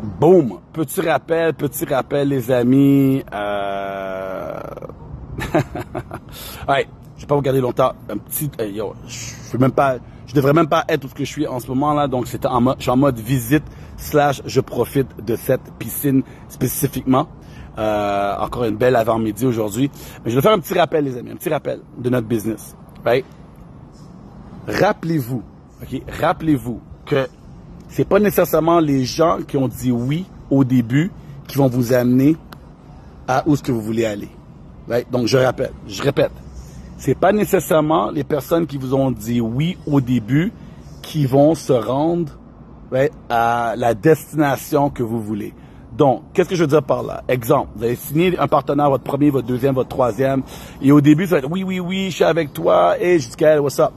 Boom! Petit rappel, les amis. Ouais, je vais pas vous garder longtemps. Un petit, je devrais même pas être tout ce que je suis en ce moment là. Donc je suis en mode visite / je profite de cette piscine spécifiquement. Encore une belle avant-midi aujourd'hui. Mais je vais faire un petit rappel, les amis, un petit rappel de notre business. Right? Rappelez-vous que c'est pas nécessairement les gens qui ont dit oui au début qui vont vous amener à où est-ce que vous voulez aller. Right? Donc, je répète. C'est pas nécessairement les personnes qui vous ont dit oui au début qui vont se rendre à la destination que vous voulez. Donc, qu'est-ce que je veux dire par là? Exemple, vous avez signé un partenaire, votre premier, votre deuxième, votre troisième, et au début, ça va être oui, je suis avec toi, et je dis, what's up?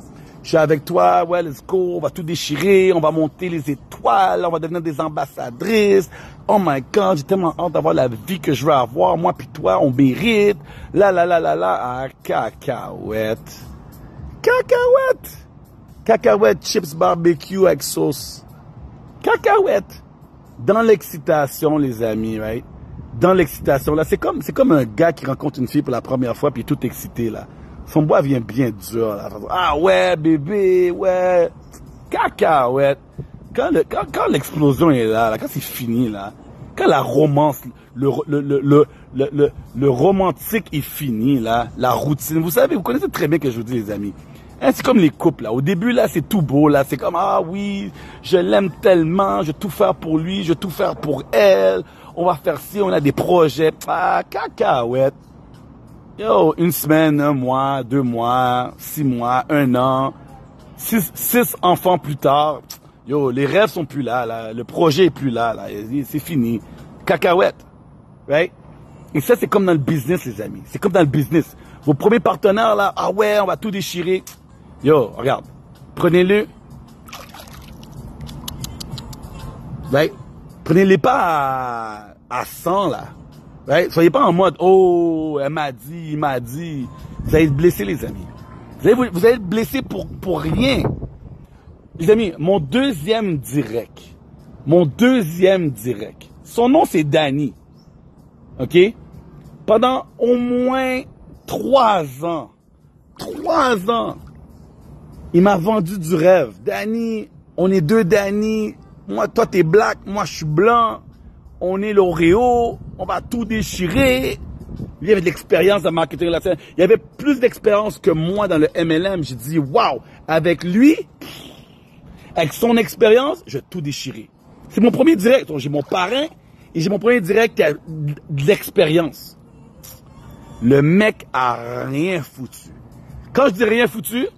Je suis avec toi, ouais, let's go, on va tout déchirer, on va monter les étoiles, on va devenir des ambassadrices. Oh my God, j'ai tellement hâte d'avoir la vie que je veux avoir, moi puis toi, on mérite. Ah, cacahuète. Cacahuète, chips barbecue avec sauce. Cacahuète. Dans l'excitation, les amis, right? Dans l'excitation, là, c'est comme un gars qui rencontre une fille pour la première fois puis tout excité, là. Son bois vient bien dur, là. Ah ouais, bébé, ouais. Cacahuète. Quand l'explosion est là, quand c'est fini, là. Quand la romance, le romantique est fini, là. La routine. Vous savez, vous connaissez très bien ce que je vous dis, les amis. Hein, c'est comme les couples, là. Au début, là, c'est tout beau, là. C'est comme, ah oui, je l'aime tellement, je vais tout faire pour lui, je vais tout faire pour elle. On va faire ci, on a des projets. Ah, cacahuète. Yo, une semaine, 1 mois, 2 mois, 6 mois, 1 an, 6 enfants plus tard. Yo, les rêves sont plus là. Le projet est plus là. C'est fini. Cacahuète. Right? Et ça, c'est comme dans le business, les amis. C'est comme dans le business. Vos premiers partenaires, là, ah ouais, on va tout déchirer. Yo, regarde. Prenez-le. Right? Prenez-les pas à 100, là. Right? Soyez pas en mode, oh, elle m'a dit, il m'a dit. Vous allez être blessés, les amis. Vous allez être blessés pour rien. Les amis, mon deuxième direct, son nom c'est Danny. OK? Pendant au moins 3 ans, il m'a vendu du rêve. Danny, on est 2 Danny. Moi, toi, t'es black, moi, je suis blanc. On est l'Oreo, on va tout déchirer. Il y avait de l'expérience dans le marketing latin. Il y avait plus d'expérience que moi dans le MLM. J'ai dit, waouh, avec lui, avec son expérience, je vais tout déchirer. C'est mon premier direct. J'ai mon parrain et j'ai mon premier direct qui a de l'expérience. Le mec a rien foutu. Quand je dis rien foutu,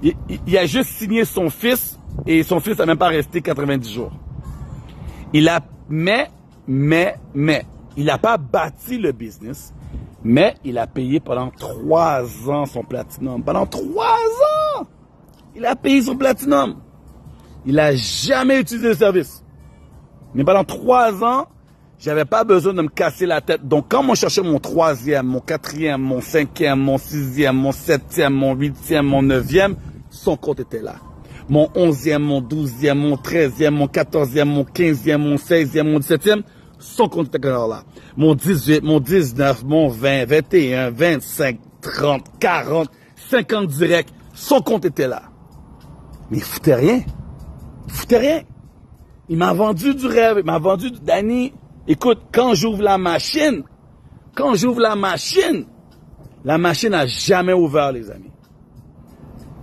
il a juste signé son fils et son fils n'a même pas resté 90 jours. Il a, il n'a pas bâti le business, mais il a payé pendant 3 ans son platinum. Pendant 3 ans! Il a payé son platinum. Il n'a jamais utilisé le service. Mais pendant 3 ans, j'avais pas besoin de me casser la tête. Donc, quand on cherchait mon 3e, mon 4e, mon 5e, mon 6e, mon 7e, mon 8e, mon 9e, son compte était là. Mon 11e, mon 12e, mon 13e, mon 14e, mon 15e, mon 16e, mon 17e, son compte était là. Mon 18, mon 19, mon 20, 21, 25, 30, 40, 50 directs, son compte était là. Mais il foutait rien. Il m'a vendu du rêve, il m'a vendu du Danny. Écoute, quand j'ouvre la machine n'a jamais ouvert, les amis.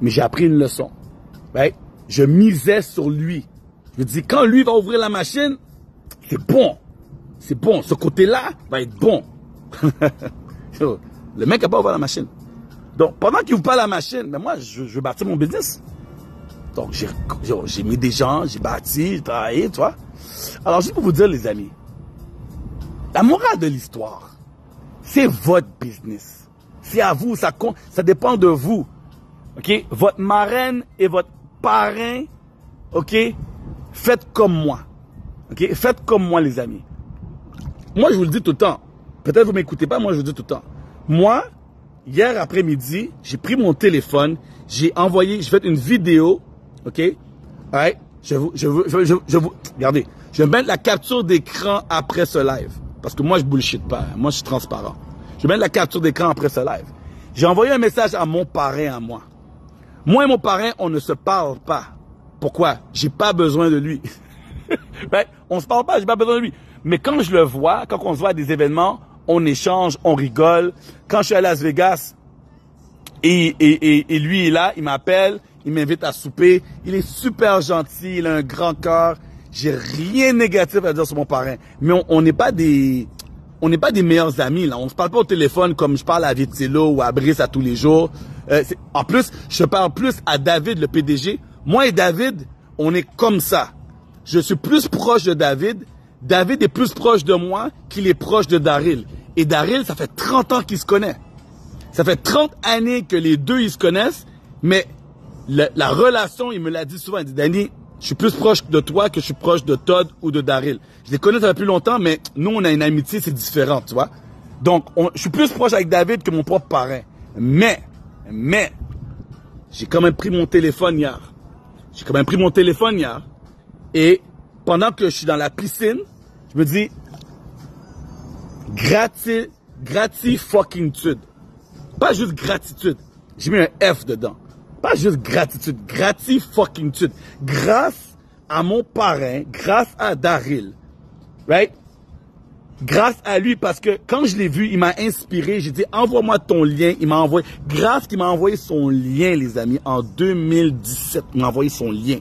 Mais j'ai appris une leçon. Right? Je misais sur lui. Je me dis, quand lui va ouvrir la machine, c'est bon. Ce côté-là va être bon. Le mec n'a pas ouvert la machine. Donc, pendant qu'il n'ouvre pas la machine, mais moi, je veux bâtir mon business. Donc, j'ai mis des gens, j'ai bâti, j'ai travaillé, tu vois. Alors, juste pour vous dire, les amis, la morale de l'histoire, c'est votre business. C'est à vous, ça dépend de vous. OK? Votre marraine et votre parrain, OK? Faites comme moi. OK? Faites comme moi, les amis. Moi, je vous le dis tout le temps. Peut-être vous m'écoutez pas, moi, je vous le dis tout le temps. Moi, hier après-midi, j'ai pris mon téléphone, j'ai fait une vidéo, OK? Right? regardez, je vais mettre la capture d'écran après ce live. Parce que moi, je bullshit pas. Hein. Moi, je suis transparent. Je vais mettre la capture d'écran après ce live. J'ai envoyé un message à mon parrain à moi. Moi et mon parrain, on ne se parle pas. Pourquoi? J'ai pas besoin de lui. Ben, on se parle pas, j'ai pas besoin de lui. Mais quand je le vois, quand on se voit à des événements, on échange, on rigole. Quand je suis à Las Vegas, et lui est là, il m'appelle, il m'invite à souper. Il est super gentil, il a un grand cœur. J'ai rien de négatif à dire sur mon parrain. Mais on n'est pas des meilleurs amis, là. On se parle pas au téléphone comme je parle à Vitilo ou à Brice à tous les jours. En plus, je parle plus à David, le PDG. Moi et David, on est comme ça. Je suis plus proche de David. David est plus proche de moi qu'il est proche de Daryl. Et Daryl, ça fait 30 ans qu'il se connaît. Ça fait 30 années que les deux, ils se connaissent. Mais la relation, il me l'a dit souvent. Il dit, Danny, je suis plus proche de toi que je suis proche de Todd ou de Daryl. Je les connais depuis longtemps, mais nous, on a une amitié, c'est différent, tu vois. Donc, je suis plus proche avec David que mon propre parrain. Mais, j'ai quand même pris mon téléphone hier. Et pendant que je suis dans la piscine, je me dis, grati fucking tude. Pas juste gratitude. J'ai mis un F dedans. Pas juste gratitude. Grati fucking tude. Grâce à mon parrain, grâce à Daryl, right? Grâce à lui, parce que quand je l'ai vu, il m'a inspiré. J'ai dit, envoie-moi ton lien. Il m'a envoyé, grâce qu'il m'a envoyé son lien, les amis, en 2017. Il m'a envoyé son lien.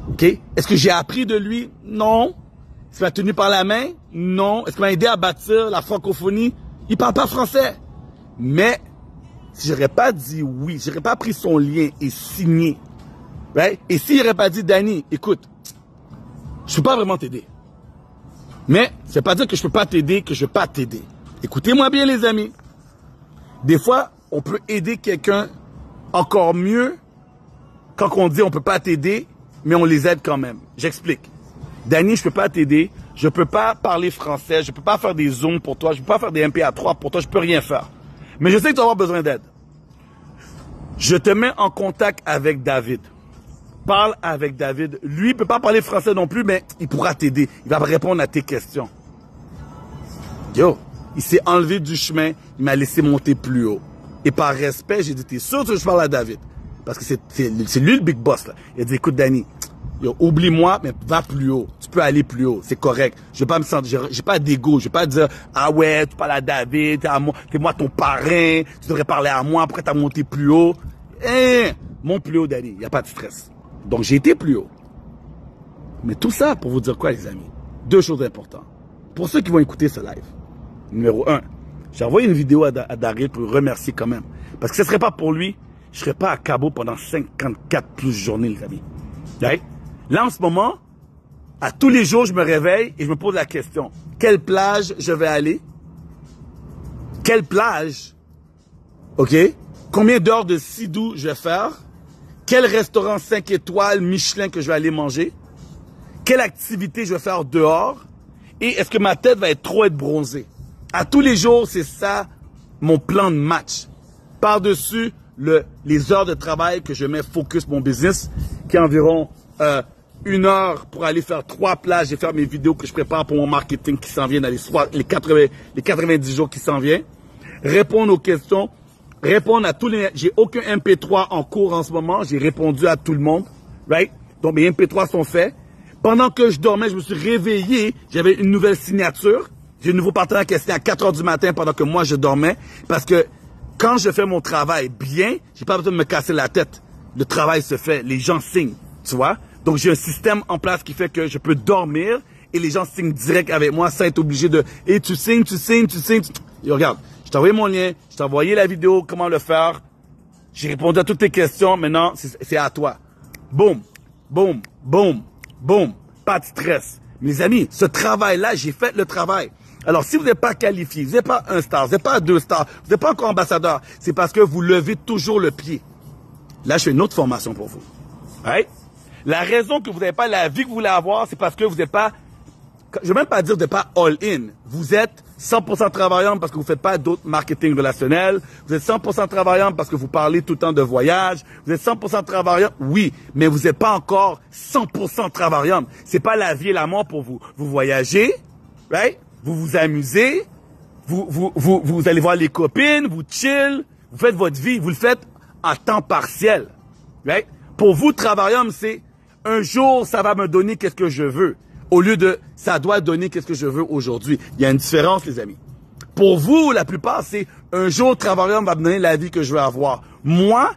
OK? Est-ce que j'ai appris de lui? Non. Est-ce qu'il m'a tenu par la main? Non. Est-ce qu'il m'a aidé à bâtir la francophonie? Il parle pas français. Mais, si j'aurais pas dit oui, j'aurais pas pris son lien et signé, right? Et s'il n'aurait pas dit, Danny, écoute, je peux pas vraiment t'aider. Mais, c'est pas dire que je peux pas t'aider, que je vais pas t'aider. Écoutez-moi bien, les amis. Des fois, on peut aider quelqu'un encore mieux quand on dit on peut pas t'aider, mais on les aide quand même. J'explique. Danny, je peux pas t'aider. Je peux pas parler français. Je peux pas faire des zooms pour toi. Je peux pas faire des MPA3 pour toi. Je peux rien faire. Mais je sais que tu vas avoir besoin d'aide. Je te mets en contact avec David. Parle avec David. Lui, il peut pas parler français non plus, mais il pourra t'aider. Il va répondre à tes questions. Yo, il s'est enlevé du chemin. Il m'a laissé monter plus haut. Et par respect, j'ai dit, t'es sûr que je parle à David? Parce que c'est lui le big boss, là. Il a dit, écoute, Danny, oublie-moi, mais va plus haut. Tu peux aller plus haut. C'est correct. Je vais pas me sentir, j'ai pas d'ego. Je vais pas dire, ah ouais, tu parles à David, t'es moi ton parrain, tu devrais parler à moi, après t'as monté plus haut. Monte plus haut, Danny. Il n'y a pas de stress. Donc, j'ai été plus haut. Mais tout ça pour vous dire quoi, les amis? Deux choses importantes. Pour ceux qui vont écouter ce live. Numéro 1, j'ai envoyé une vidéo à Daryl pour le remercier quand même. Parce que ce ne serait pas pour lui, je ne serais pas à Cabo pendant 54 plus journées, les amis. Right? Là, en ce moment, à tous les jours, je me réveille et je me pose la question. Quelle plage je vais aller? Quelle plage? OK? Combien d'heures de sidou je vais faire? Quel restaurant 5 étoiles Michelin que je vais aller manger? Quelle activité je vais faire dehors? Et est-ce que ma tête va être trop bronzée? À tous les jours, c'est ça mon plan de match. Par-dessus les heures de travail que je mets focus mon business, qui est environ 1 heure pour aller faire 3 plages et faire mes vidéos que je prépare pour mon marketing qui s'en vient dans les 90 jours qui s'en viennent. Répondre aux questions. Répondre à tous les... J'ai aucun MP3 en cours en ce moment. J'ai répondu à tout le monde. Right? Donc, mes MP3 sont faits. Pendant que je dormais, je me suis réveillé. J'avais une nouvelle signature. J'ai un nouveau partenaire qui est assis à 4 heures du matin pendant que moi, je dormais. Parce que quand je fais mon travail bien, j'ai pas besoin de me casser la tête. Le travail se fait. Les gens signent. Tu vois? Donc, j'ai un système en place qui fait que je peux dormir et les gens signent direct avec moi sans être obligé de... Et tu signes. Et regarde. Je t'ai envoyé mon lien, je t'ai envoyé la vidéo, comment le faire. J'ai répondu à toutes tes questions. Maintenant, c'est à toi. Boum, boum, boum, boum. Pas de stress. Mes amis, ce travail-là, j'ai fait le travail. Alors, si vous n'êtes pas qualifié, vous n'êtes pas 1 star, vous n'êtes pas 2 stars, vous n'êtes pas encore ambassadeur, c'est parce que vous levez toujours le pied. Là, je fais une autre formation pour vous. Right? La raison que vous n'avez pas la vie que vous voulez avoir, c'est parce que vous n'êtes pas, je ne vais même pas dire de pas all-in. Vous êtes 100% travaillant parce que vous faites pas d'autres marketing relationnel. Vous êtes 100% travaillant parce que vous parlez tout le temps de voyage. Vous êtes 100% travaillant, oui, mais vous n'êtes pas encore 100% travaillant. C'est pas la vie et la mort pour vous. Vous voyagez, right? Vous vous amusez, vous allez voir les copines, vous chill, vous faites votre vie, vous le faites à temps partiel, right? Pour vous, travaillant, c'est un jour, ça va me donner qu'est-ce que je veux. Au lieu de, ça doit donner qu'est-ce que je veux aujourd'hui. Il y a une différence, les amis. Pour vous, la plupart, c'est un jour, travaillant va me donner la vie que je veux avoir. Moi,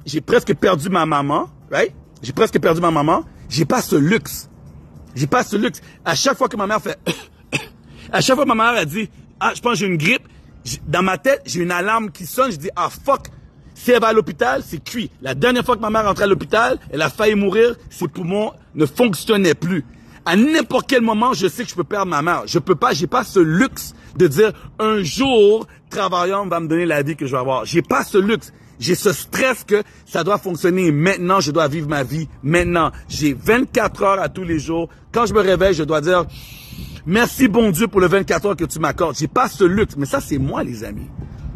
j'ai presque perdu ma maman, right? J'ai presque perdu ma maman. J'ai pas ce luxe. J'ai pas ce luxe. À chaque fois que ma mère fait, à chaque fois que ma mère a dit, ah, je pense que j'ai une grippe, dans ma tête, j'ai une alarme qui sonne, je dis, ah, fuck. Si elle va à l'hôpital, c'est cuit. La dernière fois que ma mère est rentrée à l'hôpital, elle a failli mourir, ses poumons ne fonctionnaient plus. À n'importe quel moment, je sais que je peux perdre ma mère. Je peux pas, j'ai pas ce luxe de dire, un jour, travaillant va me donner la vie que je vais avoir. J'ai pas ce luxe. J'ai ce stress que ça doit fonctionner maintenant, je dois vivre ma vie maintenant. J'ai 24 heures à tous les jours. Quand je me réveille, je dois dire, merci bon Dieu pour le 24 heures que tu m'accordes. J'ai pas ce luxe. Mais ça, c'est moi, les amis.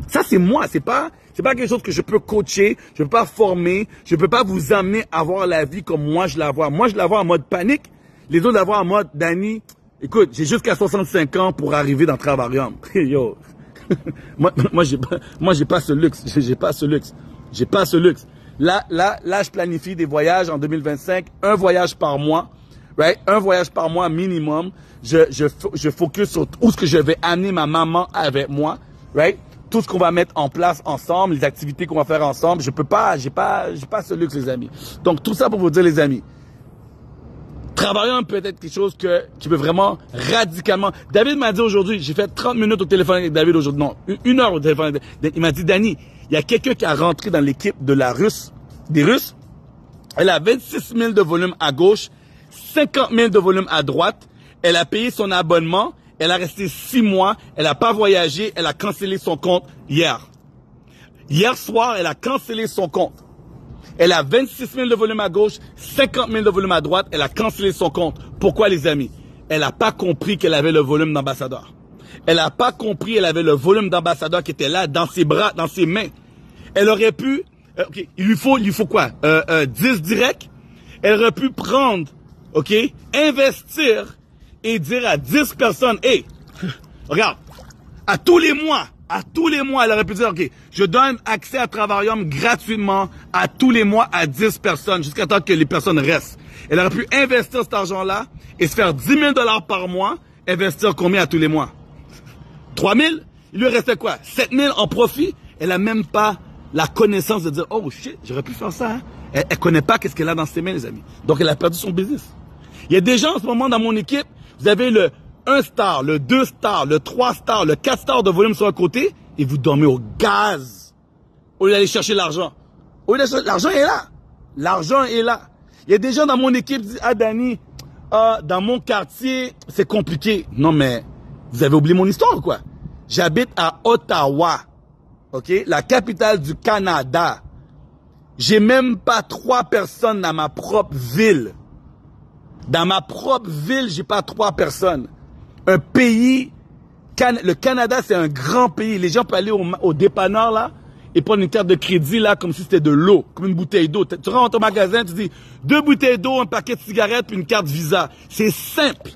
Ça, c'est moi. C'est pas quelque chose que je peux coacher, je peux pas former, je peux pas vous amener à voir la vie comme moi je la vois. Moi, je la vois en mode panique. Les autres la voient en mode, Danny, écoute, j'ai jusqu'à 65 ans pour arriver dans Travarium. Yo. moi, j'ai pas ce luxe. J'ai pas ce luxe. J'ai pas ce luxe. Là, je planifie des voyages en 2025, un voyage par mois, right? Un voyage par mois minimum. Je focus sur où est-ce que je vais amener ma maman avec moi, right? Tout ce qu'on va mettre en place ensemble, les activités qu'on va faire ensemble. J'ai pas ce luxe, les amis. Donc, tout ça pour vous dire, les amis. Travaillant peut être quelque chose qui peut vraiment radicalement. David m'a dit aujourd'hui, j'ai fait 30 minutes au téléphone avec David aujourd'hui. Non, 1 heure au téléphone. Il m'a dit, Danny, il y a quelqu'un qui a rentré dans l'équipe des Russes. Elle a 26 000 de volume à gauche, 50 000 de volume à droite. Elle a payé son abonnement. Elle a resté 6 mois. Elle n'a pas voyagé. Elle a cancellé son compte hier. Hier soir, elle a cancellé son compte. Elle a 26 000 de volume à gauche, 50 000 de volume à droite. Elle a cancellé son compte. Pourquoi, les amis? Elle n'a pas compris qu'elle avait le volume d'ambassadeur. Elle n'a pas compris qu'elle avait le volume d'ambassadeur qui était là, dans ses bras, dans ses mains. Elle aurait pu... OK, il lui faut quoi? 10 directs. Elle aurait pu prendre, OK, investir et dire à 10 personnes, hey, regarde, à tous les mois, elle aurait pu dire, OK, je donne accès à Travarium gratuitement à tous les mois à 10 personnes jusqu'à temps que les personnes restent. Elle aurait pu investir cet argent-là et se faire 10 000 $ par mois, investir combien à tous les mois? 3 000? Il lui restait quoi? 7 000 en profit? Elle n'a même pas la connaissance de dire, oh shit, j'aurais pu faire ça. Hein? Elle connaît pas qu'est-ce qu'elle a dans ses mains, les amis. Donc, elle a perdu son business. Il y a des gens en ce moment dans mon équipe, vous avez le 1 star, le 2 stars, le 3 stars, le 4 stars de volume sur un côté et vous dormez au gaz au lieu d'aller chercher l'argent. L'argent est là. L'argent est là. Il y a des gens dans mon équipe qui disent, ah Danny, dans mon quartier, c'est compliqué. Non mais, vous avez oublié mon histoire ou quoi? J'habite à Ottawa, ok, la capitale du Canada. J'ai même pas 3 personnes dans ma propre ville. Dans ma propre ville, j'ai pas 3 personnes. Un pays, le Canada, c'est un grand pays. Les gens peuvent aller au dépanneur, là, et prendre une carte de crédit, là, comme si c'était de l'eau, comme une bouteille d'eau. Tu rentres au magasin, tu dis, 2 bouteilles d'eau, un paquet de cigarettes, puis une carte Visa. C'est simple.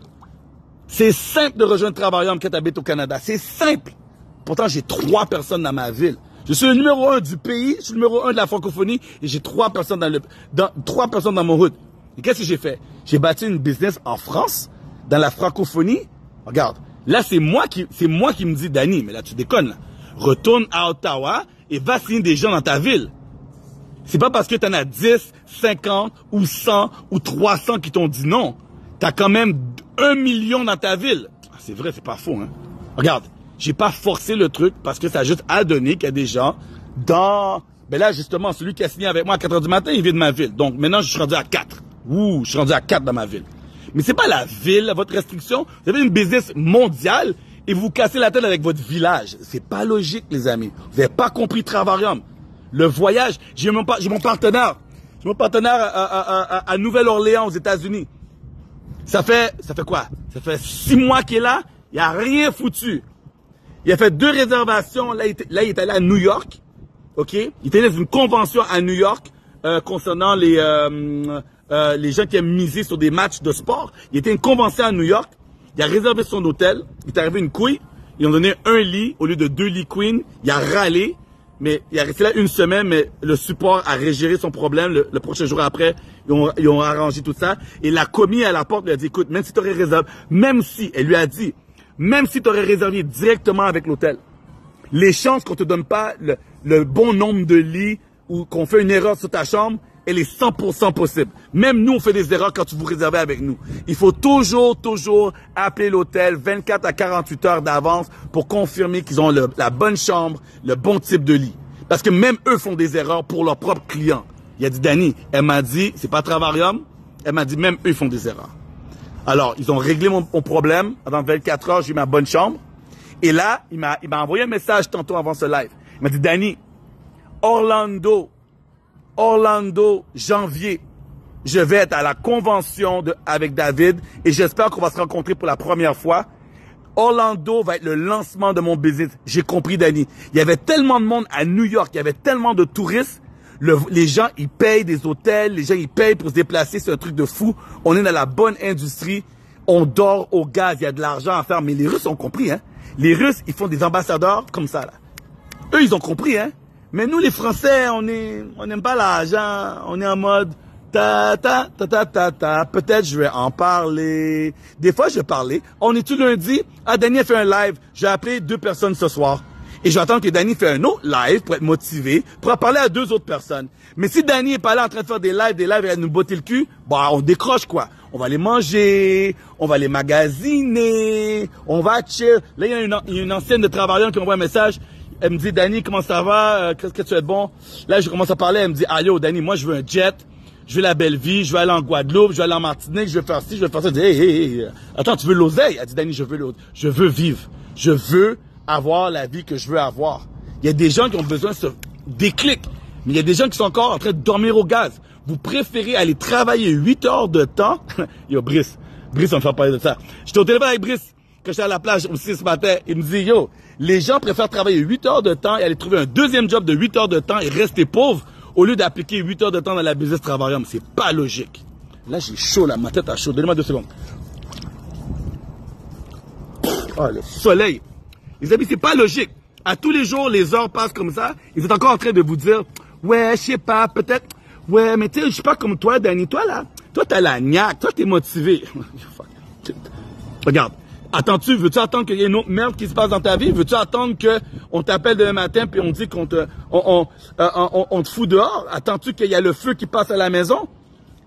C'est simple de rejoindre Travarium quand tu habites au Canada. C'est simple. Pourtant, j'ai 3 personnes dans ma ville. Je suis le numéro 1 du pays, je suis le numéro 1 de la francophonie, et j'ai 3 personnes 3 personnes dans mon hood. Et qu'est-ce que j'ai fait? J'ai bâti une business en France, dans la francophonie. Regarde, là, c'est moi qui me dis, Danny, mais là, tu déconnes, là. Retourne à Ottawa et va signer des gens dans ta ville. C'est pas parce que tu en as 10, 50 ou 100 ou 300 qui t'ont dit non. Tu as quand même 1 million dans ta ville. C'est vrai, c'est pas faux, hein. Regarde, j'ai pas forcé le truc parce que ça a juste à donner qu'il y a des gens dans... Ben là, justement, celui qui a signé avec moi à 4 h du matin, il vient de ma ville. Donc, maintenant, je suis rendu à 4. Ouh, je suis rendu à 4 dans ma ville. Mais c'est pas la ville, votre restriction. Vous avez une business mondiale et vous vous cassez la tête avec votre village. C'est pas logique, les amis. Vous n'avez pas compris Travarium. Le voyage, j'ai mon partenaire. J'ai mon partenaire à Nouvelle-Orléans, aux États-Unis. Ça fait quoi? Ça fait 6 mois qu'il est là. Il a rien foutu. Il a fait 2 réservations. Là, il est allé à New York. OK? Il était dans une convention à New York concernant les gens qui aiment miser sur des matchs de sport. Il était à une convention à New York. Il a réservé son hôtel. Il est arrivé une couille. Ils ont donné un lit au lieu de 2 lits queen. Il a râlé. Mais il a resté là une semaine, mais le support a régéré son problème. Le prochain jour après, ils ont arrangé tout ça. Et la commis à la porte lui a dit, écoute, même si tu aurais réservé, elle lui a dit, même si tu aurais réservé directement avec l'hôtel, les chances qu'on te donne pas le bon nombre de lits ou qu'on fait une erreur sur ta chambre, elle est 100% possible. Même nous, on fait des erreurs quand tu vous réservez avec nous. Il faut toujours appeler l'hôtel 24 à 48 heures d'avance pour confirmer qu'ils ont la bonne chambre, le bon type de lit. Parce que même eux font des erreurs pour leurs propres clients. Il a dit, Danny, elle m'a dit, c'est pas Travarium, elle m'a dit, même eux font des erreurs. Alors, ils ont réglé mon problème. Dans 24 heures, j'ai eu ma bonne chambre. Et là, il m'a envoyé un message tantôt avant ce live. Il m'a dit, Danny, Orlando, janvier, je vais être à la convention avec David et j'espère qu'on va se rencontrer pour la première fois. Orlando va être le lancement de mon business. J'ai compris, Danny. Il y avait tellement de monde à New York, il y avait tellement de touristes. Les gens, ils payent des hôtels, les gens, ils payent pour se déplacer. C'est un truc de fou. On est dans la bonne industrie. On dort au gaz, il y a de l'argent à faire. Mais les Russes ont compris, hein. Les Russes, ils font des ambassadeurs comme ça, là. Eux, ils ont compris, hein. Mais nous, les Français, on n'aime pas l'argent. On est en mode, peut-être je vais en parler. Des fois, je vais parler. On est tout lundi. Ah, Danny a fait un live. J'ai appelé 2 personnes ce soir. Et je vais attendre que Danny fait un autre live pour être motivé, pour en parler à 2 autres personnes. Mais si Danny est pas là en train de faire des lives, il va nous botter le cul, bah, on décroche, quoi. On va les manger, on va les magasiner, on va chill. Là, il y a une ancienne de Travarium qui m'envoie un message. Elle me dit, Danny, comment ça va? Qu'est-ce que tu es bon? Là, je commence à parler. Elle me dit, ah yo, Danny, moi, je veux un jet. Je veux la belle vie. Je veux aller en Guadeloupe. Je veux aller en Martinique. Je veux faire ci, je veux faire ça. Je dis, hey. Attends, tu veux l'oseille? Elle dit, Danny, je veux vivre. Je veux avoir la vie que je veux avoir. Il y a des gens qui ont besoin de ce déclic. Mais il y a des gens qui sont encore en train de dormir au gaz. Vous préférez aller travailler 8 heures de temps. Yo, Brice, on me fait parler de ça. J'étais au téléphone avec Brice. Quand j'étais à la plage aussi ce matin, il me dit, yo, les gens préfèrent travailler 8 heures de temps et aller trouver un deuxième job de 8 heures de temps et rester pauvre au lieu d'appliquer 8 heures de temps dans la business Travarium. C'est pas logique. Là, j'ai chaud, là, ma tête a chaud. Donnez-moi 2 secondes. Oh, le soleil. Les amis, c'est pas logique. À tous les jours, les heures passent comme ça. Ils sont encore en train de vous dire, ouais, je sais pas, peut-être, ouais, mais tu sais, je suis pas comme toi, Danny. Toi, là, toi, t'as la niaque. Toi, t'es motivé. Regarde. Veux-tu attendre qu'il y ait une autre merde qui se passe dans ta vie? Veux-tu attendre qu'on t'appelle demain matin puis on dit qu'on te fout dehors? Attends-tu qu'il y a le feu qui passe à la maison?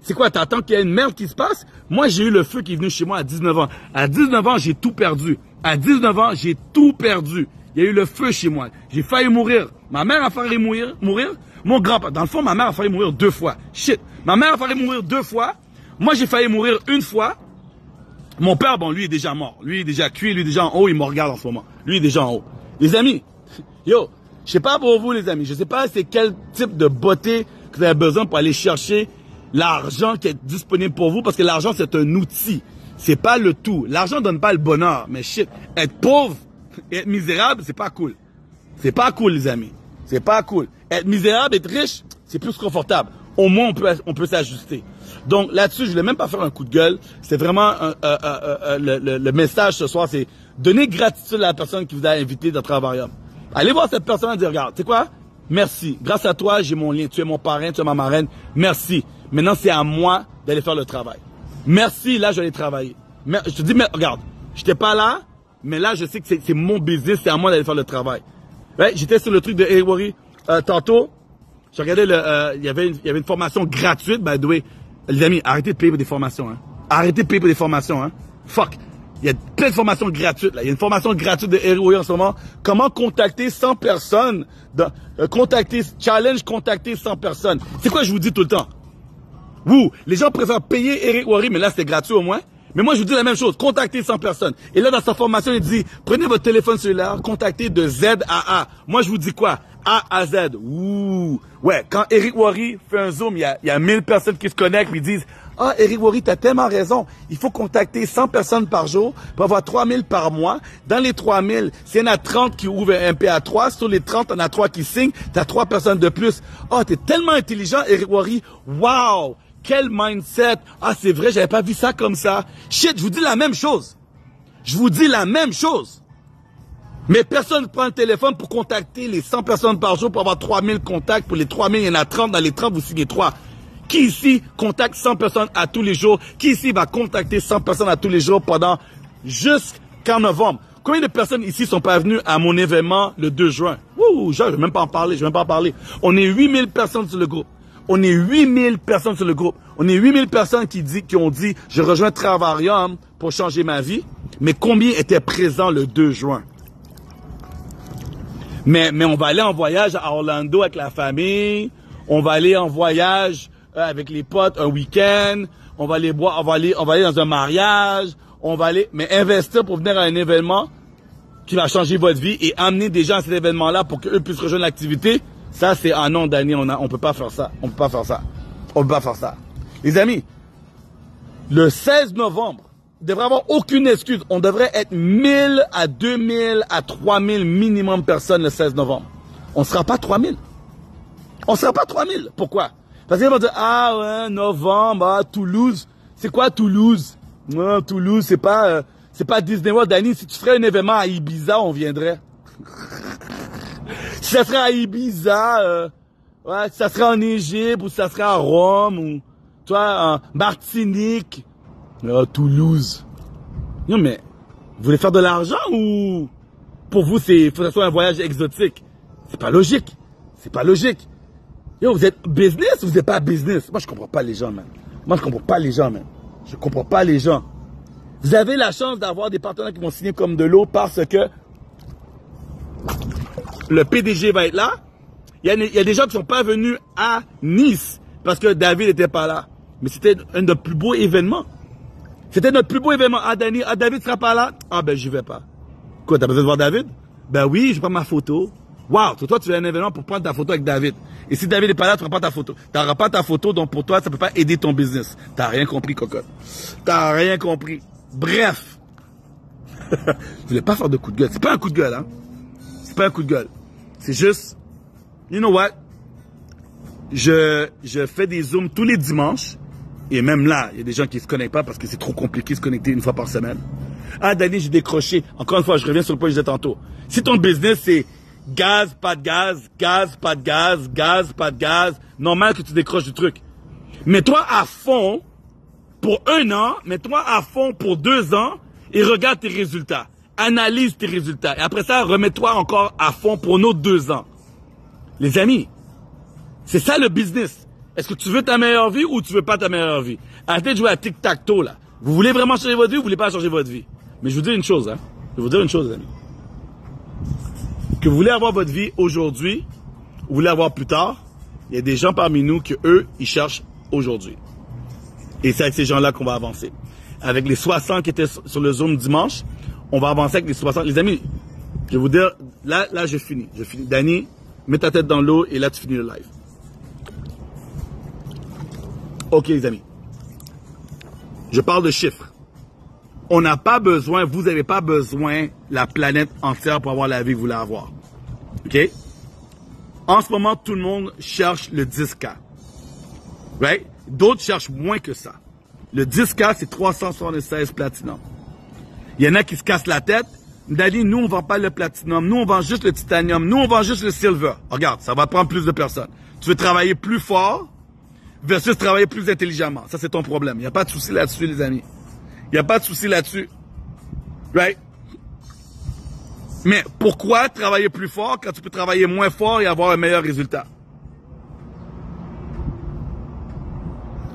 C'est quoi? T'attends qu'il y ait une merde qui se passe? Moi, j'ai eu le feu qui est venu chez moi à 19 ans. À 19 ans, j'ai tout perdu. À 19 ans, j'ai tout perdu. Il y a eu le feu chez moi. J'ai failli mourir. Ma mère a failli mourir. Mon grand-père. Dans le fond, ma mère a failli mourir 2 fois. Shit. Ma mère a failli mourir 2 fois. Moi, j'ai failli mourir 1 fois. Mon père, bon, lui est déjà mort. Lui est déjà cuit, lui est déjà en haut, il me regarde en ce moment. Lui est déjà en haut. Les amis, yo, je sais pas pour vous, les amis, je sais pas c'est quel type de beauté que vous avez besoin pour aller chercher l'argent qui est disponible pour vous, parce que l'argent, c'est un outil. C'est pas le tout. L'argent donne pas le bonheur, mais shit, être pauvre et être misérable, c'est pas cool. C'est pas cool, les amis. C'est pas cool. Être misérable, être riche, c'est plus confortable. Au moins, on peut s'ajuster. Donc, là-dessus, je voulais même pas faire un coup de gueule. C'est vraiment le message ce soir, c'est donner gratitude à la personne qui vous a invité dans Travarium. Allez voir cette personne et dire, regarde, tu sais quoi? Merci. Grâce à toi, j'ai mon lien. Tu es mon parrain, tu es ma marraine. Merci. Maintenant, c'est à moi d'aller faire le travail. Merci, là, je vais aller travailler. Je te dis, mais regarde, j'étais pas là, mais là, je sais que c'est mon business, c'est à moi d'aller faire le travail. Ouais, j'étais sur le truc de Eric Worre tantôt. Je regardais il y avait une formation gratuite, by the way. Les amis, arrêtez de payer pour des formations, hein. Arrêtez de payer pour des formations, hein. Fuck. Il y a plein de formations gratuites, là. Il y a une formation gratuite de Eric Worre en ce moment. Comment contacter 100 personnes contacter 100 personnes. C'est quoi je vous dis tout le temps? Les gens préfèrent payer Eric Worre, mais là, c'était gratuit au moins. Mais moi, je vous dis la même chose. Contactez 100 personnes. Et là, dans sa formation, il dit, prenez votre téléphone cellulaire, contactez de Z à A. Moi, je vous dis quoi? A à Z. Ouais, quand Eric Worre fait un zoom, il y a 1000 personnes qui se connectent, puis ils disent, Ah, Eric Worry, t'as tellement raison. Il faut contacter 100 personnes par jour pour avoir 3000 par mois. Dans les 3000, s'il y en a 30 qui ouvrent un PA3, sur les 30, on a 3 qui signent, t'as 3 personnes de plus. Ah, t'es tellement intelligent, Eric Worry. Wow! Quel mindset! Ah, c'est vrai, j'avais pas vu ça comme ça. Shit, je vous dis la même chose. Je vous dis la même chose. Mais personne ne prend le téléphone pour contacter les 100 personnes par jour pour avoir 3000 contacts. Pour les 3000, il y en a 30. Dans les 30, vous signez 3. Qui ici contacte 100 personnes à tous les jours? Qui ici va contacter 100 personnes à tous les jours pendant jusqu'en novembre? Combien de personnes ici sont pas venues à mon événement le 2 juin? Ouh, je vais même pas en parler, On est 8000 personnes sur le groupe. On est 8000 personnes sur le groupe. On est 8000 personnes qui ont dit, je rejoins Travarium pour changer ma vie. Mais combien étaient présents le 2 juin? Mais on va aller en voyage à Orlando avec la famille. On va aller en voyage avec les potes un week-end. On va aller boire, on va aller dans un mariage. On va aller, mais investir pour venir à un événement qui va changer votre vie et amener des gens à cet événement-là pour qu'eux puissent rejoindre l'activité. Ça, c'est un an d'année. On peut pas faire ça. On peut pas faire ça. On peut pas faire ça. Les amis, le 16 novembre, il devrait avoir aucune excuse. On devrait être 1000 à 2000 à 3000 minimum personnes le 16 novembre. On ne sera pas 3000. On ne sera pas 3000. Pourquoi? Parce qu'ils vont dire, ah ouais, novembre, ah, Toulouse. C'est quoi Toulouse? Non, Toulouse, c'est pas Disney World. Danny, si tu ferais un événement à Ibiza, on viendrait. Si ça serait à Ibiza, ouais, si ça serait en Égypte, ou si ça serait à Rome, ou, toi, en Martinique. Toulouse. Non, mais, vous voulez faire de l'argent ou pour vous, faut que ce soit un voyage exotique? C'est pas logique. C'est pas logique. Yo, vous êtes business ou vous n'êtes pas business? Moi, je comprends pas les gens, man. Je comprends pas les gens. Vous avez la chance d'avoir des partenaires qui vont signer comme de l'eau parce que le PDG va être là. Il y a des gens qui sont pas venus à Nice parce que David n'était pas là. Mais c'était un de nos plus beaux événements. C'était notre plus beau événement. Ah, David sera pas là? Ah, ben, j'y vais pas. Quoi, t'as besoin de voir David? Ben oui, je prends ma photo. Wow, toi, tu fais un événement pour prendre ta photo avec David. Et si David n'est pas là, tu n'auras pas ta photo. Tu n'auras pas ta photo, donc pour toi, ça ne peut pas aider ton business. T'as rien compris, cocotte. T'as rien compris. Bref. Je voulais pas faire de coup de gueule. C'est pas un coup de gueule, hein. C'est pas un coup de gueule. C'est juste, you know what? Je fais des zooms tous les dimanches. Et même là, il y a des gens qui ne se connectent pas parce que c'est trop compliqué de se connecter une fois par semaine. Ah, Danny, j'ai décroché. Encore une fois, je reviens sur le point que je disais tantôt. Si ton business, c'est gaz, pas de gaz, gaz, pas de gaz, gaz, pas de gaz, normal que tu décroches du truc. Mets-toi à fond pour 1 an, mets-toi à fond pour 2 ans et regarde tes résultats. Analyse tes résultats. Et après ça, remets-toi encore à fond pour un autre 2 ans. Les amis, c'est ça le business. Est-ce que tu veux ta meilleure vie ou tu veux pas ta meilleure vie? Arrêtez de jouer à tic-tac-toe, là. Vous voulez vraiment changer votre vie ou vous voulez pas changer votre vie? Mais je vous dis une chose, hein. Je vais vous dire une chose, les amis. Que vous voulez avoir votre vie aujourd'hui, ou vous voulez avoir plus tard, il y a des gens parmi nous que eux, ils cherchent aujourd'hui. Et c'est avec ces gens-là qu'on va avancer. Avec les 60 qui étaient sur le Zoom dimanche, on va avancer avec les 60. Les amis, je vais vous dire, là, je finis. Danny, mets ta tête dans l'eau et là, tu finis le live. OK, les amis. Je parle de chiffres. On n'a pas besoin, vous n'avez pas besoin la planète entière pour avoir la vie que vous voulez avoir. OK? En ce moment, tout le monde cherche le 10K. Right? D'autres cherchent moins que ça. Le 10K, c'est 376 platinum. Il y en a qui se cassent la tête. Dali, nous, on ne vend pas le platinum. Nous, on vend juste le titanium. Nous, on vend juste le silver. Regarde, ça va prendre plus de personnes. Tu veux travailler plus fort versus travailler plus intelligemment. Ça, c'est ton problème. Il n'y a pas de souci là-dessus, les amis. Il n'y a pas de souci là-dessus. Right? Mais pourquoi travailler plus fort quand tu peux travailler moins fort et avoir un meilleur résultat?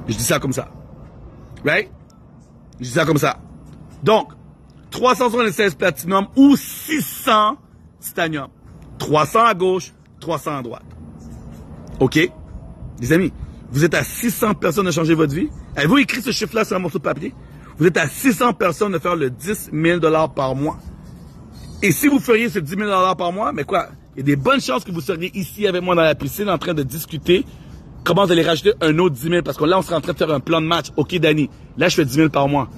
Je dis ça comme ça. Right? Je dis ça comme ça. Donc, 376 platinum ou 600 titanium. 300 à gauche, 300 à droite. OK? Les amis, vous êtes à 600 personnes de changer votre vie? Avez-vous écrit ce chiffre-là sur un morceau de papier? Vous êtes à 600 personnes de faire le 10 000 $ par mois. Et si vous feriez ce 10 000 $ par mois, mais quoi? Il y a des bonnes chances que vous seriez ici avec moi dans la piscine en train de discuter Comment vous allez rajouter un autre 10 000? Parce que là, on sera en train de faire un plan de match. OK, Danny, là, je fais 10 000 par mois.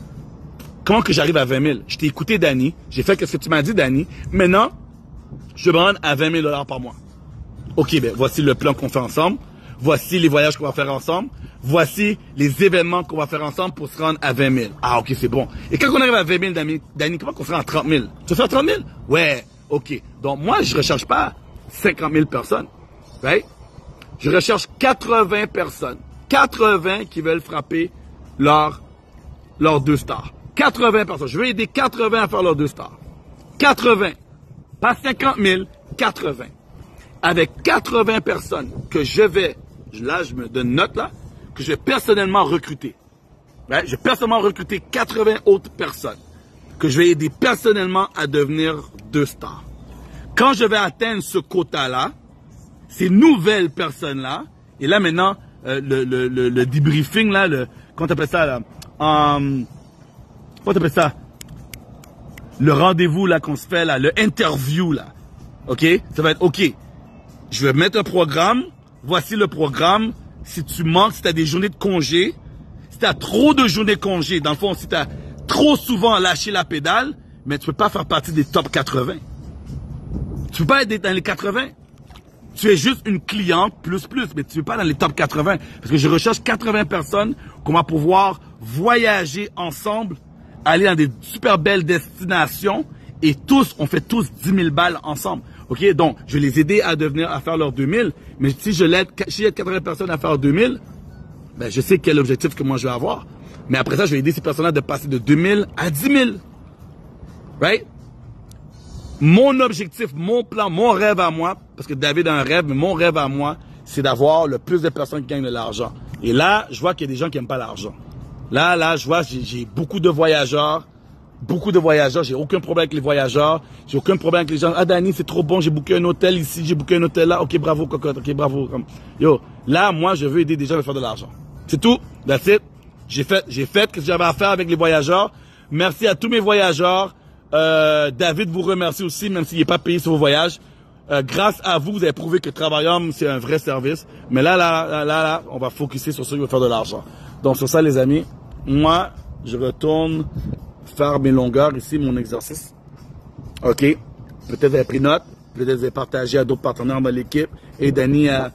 Comment que j'arrive à 20 000? Je t'ai écouté, Danny. J'ai fait ce que tu m'as dit, Danny. Maintenant, je me rends à 20 000 $ par mois. OK, ben, voici le plan qu'on fait ensemble. Voici les voyages qu'on va faire ensemble. Voici les événements qu'on va faire ensemble pour se rendre à 20 000. Ah, OK, c'est bon. Et quand on arrive à 20 000, Danny, comment qu'on sera à 30 000? Tu veux faire 30 000? Ouais, OK. Donc, moi, je recherche pas 50 000 personnes. Right? Je recherche 80 personnes. 80 qui veulent frapper leurs 2 stars. 80 personnes. Je veux aider 80 à faire leurs 2 stars. 80. Pas 50 000, 80. Avec 80 personnes que je vais, là, je me donne note là, que je vais personnellement recruter. Ouais, je vais personnellement recruter 80 autres personnes que je vais aider personnellement à devenir 2 stars. Quand je vais atteindre ce quota-là, ces nouvelles personnes-là, et là maintenant, le debriefing, là, comment t'appelles ça, là? Comment t'appelles ça? Le rendez-vous, là, qu'on se fait, là, le interview, là. OK? Ça va être, OK, je vais mettre un programme, voici le programme. Si tu manques, si tu as des journées de congé, si tu as trop de journées de congé, dans le fond, si tu as trop souvent lâché la pédale, mais tu peux pas faire partie des top 80. Tu peux pas être dans les 80. Tu es juste une cliente plus, mais tu ne es pas dans les top 80. Parce que je recherche 80 personnes qu'on va pouvoir voyager ensemble, aller dans des super belles destinations et tous, on fait tous 10 000 balles ensemble. OK? Donc, je vais les aider à faire leurs 2000. Mais si j'aide 80 personnes à faire 2000, ben, je sais quel objectif que moi je vais avoir. Mais après ça, je vais aider ces personnes-là de passer de 2000 à 10 000. Right? Mon objectif, mon plan, mon rêve à moi, parce que David a un rêve, mais mon rêve à moi, c'est d'avoir le plus de personnes qui gagnent de l'argent. Et là, je vois qu'il y a des gens qui n'aiment pas l'argent. Là, je vois, j'ai beaucoup de voyageurs. J'ai aucun problème avec les voyageurs. J'ai aucun problème avec les gens. Ah, Danny, c'est trop bon, j'ai booké un hôtel ici, j'ai booké un hôtel là. OK, bravo, cocotte. OK, bravo. Yo, là, moi, je veux aider des gens à faire de l'argent. C'est tout. That's it. J'ai fait ce que j'avais à faire avec les voyageurs. Merci à tous mes voyageurs. David vous remercie aussi, même s'il n'est pas payé sur vos voyages. Grâce à vous, vous avez prouvé que Travaillum, c'est un vrai service. Mais là, on va focuser sur ceux qui veulent faire de l'argent. Donc, sur ça, les amis, moi, je retourne faire mes longueurs ici, mon exercice. OK? Peut-être vous avez pris note. Peut-être vous avez partagé à d'autres partenaires de l'équipe. Et Danny a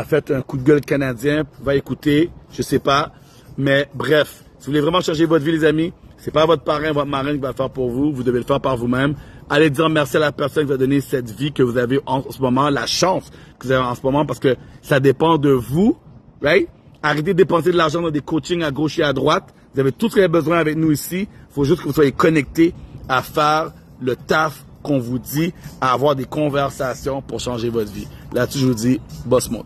fait un coup de gueule canadien. Va écouter. Je sais pas. Mais bref, si vous voulez vraiment changer votre vie, les amis, c'est pas votre parrain, votre marraine qui va le faire pour vous. Vous devez le faire par vous-même. Allez dire merci à la personne qui vous a donné cette vie que vous avez en ce moment, la chance que vous avez en ce moment, parce que ça dépend de vous. Right? Arrêtez de dépenser de l'argent dans des coachings à gauche et à droite. Vous avez tout ce que vous avez besoin avec nous ici. Il faut juste que vous soyez connectés à faire le taf qu'on vous dit, à avoir des conversations pour changer votre vie. Là-dessus, je vous dis, boss mode.